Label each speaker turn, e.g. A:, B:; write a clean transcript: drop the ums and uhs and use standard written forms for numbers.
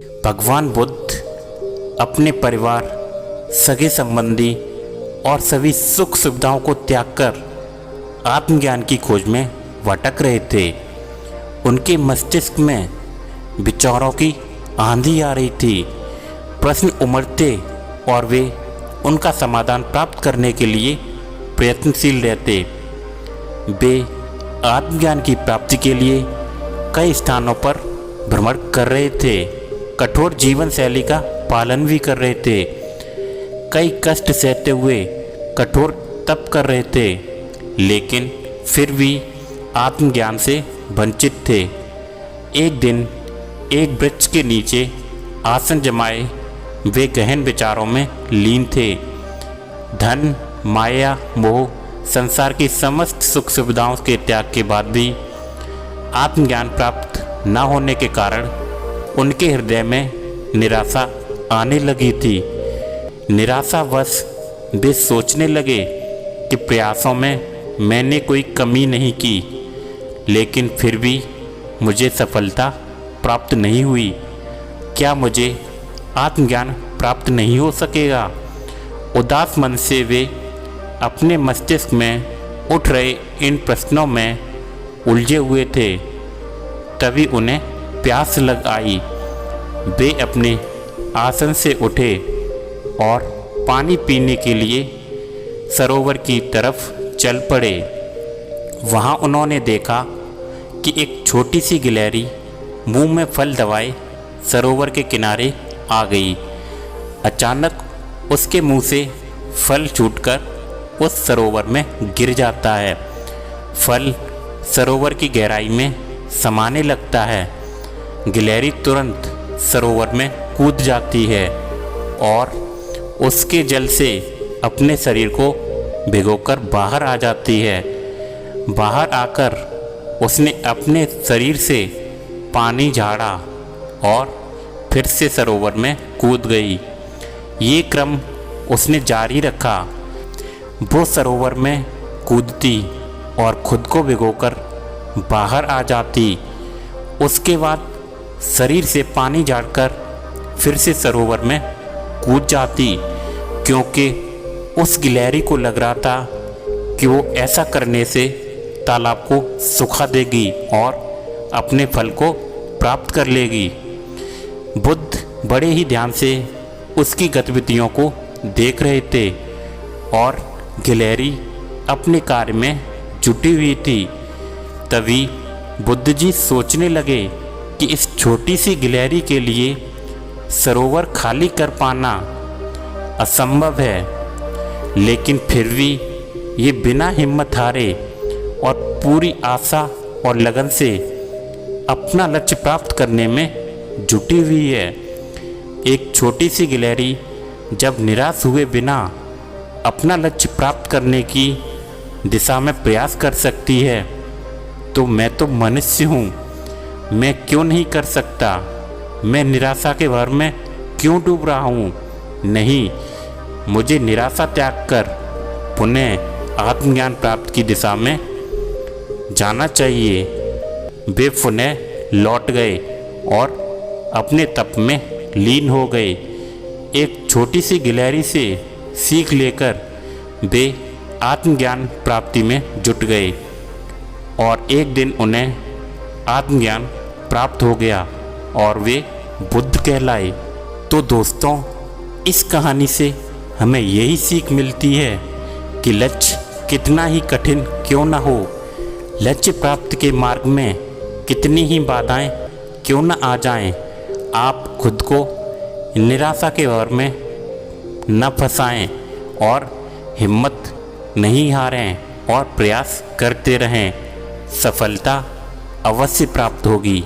A: भगवान बुद्ध अपने परिवार, सगे संबंधी और सभी सुख सुविधाओं को त्याग कर आत्मज्ञान की खोज में भटक रहे थे। उनके मस्तिष्क में विचारों की आंधी आ रही थी। प्रश्न उमड़ते और वे उनका समाधान प्राप्त करने के लिए प्रयत्नशील रहते। वे आत्मज्ञान की प्राप्ति के लिए कई स्थानों पर भ्रमण कर रहे थे, कठोर जीवन शैली का पालन भी कर रहे थे, कई कष्ट सहते हुए कठोर तप कर रहे थे, लेकिन फिर भी आत्मज्ञान से वंचित थे। एक दिन एक वृक्ष के नीचे आसन जमाए वे गहन विचारों में लीन थे। धन, माया, मोह, संसार की समस्त सुख सुविधाओं के त्याग के बाद भी आत्मज्ञान प्राप्त न होने के कारण उनके हृदय में निराशा आने लगी थी। निराशावश वे सोचने लगे कि प्रयासों में मैंने कोई कमी नहीं की, लेकिन फिर भी मुझे सफलता प्राप्त नहीं हुई। क्या मुझे आत्मज्ञान प्राप्त नहीं हो सकेगा? उदास मन से वे अपने मस्तिष्क में उठ रहे इन प्रश्नों में उलझे हुए थे। तभी उन्हें प्यास लग आई। वे अपने आसन से उठे और पानी पीने के लिए सरोवर की तरफ चल पड़े। वहाँ उन्होंने देखा कि एक छोटी सी गिलहरी मुंह में फल दबाए सरोवर के किनारे आ गई। अचानक उसके मुंह से फल छूटकर उस सरोवर में गिर जाता है। फल सरोवर की गहराई में समाने लगता है। गिलहरी तुरंत सरोवर में कूद जाती है और उसके जल से अपने शरीर को भिगोकर बाहर आ जाती है। बाहर आकर उसने अपने शरीर से पानी झाड़ा और फिर से सरोवर में कूद गई। ये क्रम उसने जारी रखा। वो सरोवर में कूदती और खुद को भिगोकर बाहर आ जाती। उसके बाद शरीर से पानी झाड़कर फिर से सरोवर में कूद जाती, क्योंकि उस गिलहरी को लग रहा था कि वो ऐसा करने से तालाब को सुखा देगी और अपने फल को प्राप्त कर लेगी। बुद्ध बड़े ही ध्यान से उसकी गतिविधियों को देख रहे थे और गिलहरी अपने कार्य में जुटी हुई थी। तभी बुद्ध जी सोचने लगे कि इस छोटी सी गिलहरी के लिए सरोवर खाली कर पाना असंभव है, लेकिन फिर भी ये बिना हिम्मत हारे और पूरी आशा और लगन से अपना लक्ष्य प्राप्त करने में जुटी हुई है। एक छोटी सी गिलहरी जब निराश हुए बिना अपना लक्ष्य प्राप्त करने की दिशा में प्रयास कर सकती है, तो मैं तो मनुष्य हूँ, मैं क्यों नहीं कर सकता? मैं निराशा के भर में क्यों डूब रहा हूँ? नहीं, मुझे निराशा त्याग कर पुनः आत्मज्ञान प्राप्त की दिशा में जाना चाहिए। वे पुनः लौट गए और अपने तप में लीन हो गए। एक छोटी सी गिलहरी से सीख लेकर वे आत्मज्ञान प्राप्ति में जुट गए और एक दिन उन्हें आत्मज्ञान प्राप्त हो गया और वे बुद्ध कहलाए। तो दोस्तों, इस कहानी से हमें यही सीख मिलती है कि लक्ष्य कितना ही कठिन क्यों न हो, लक्ष्य प्राप्ति के मार्ग में कितनी ही बाधाएं क्यों न आ जाएं, आप खुद को निराशा के भंवर में न फंसाएं और हिम्मत नहीं हारें और प्रयास करते रहें। सफलता अवश्य प्राप्त होगी।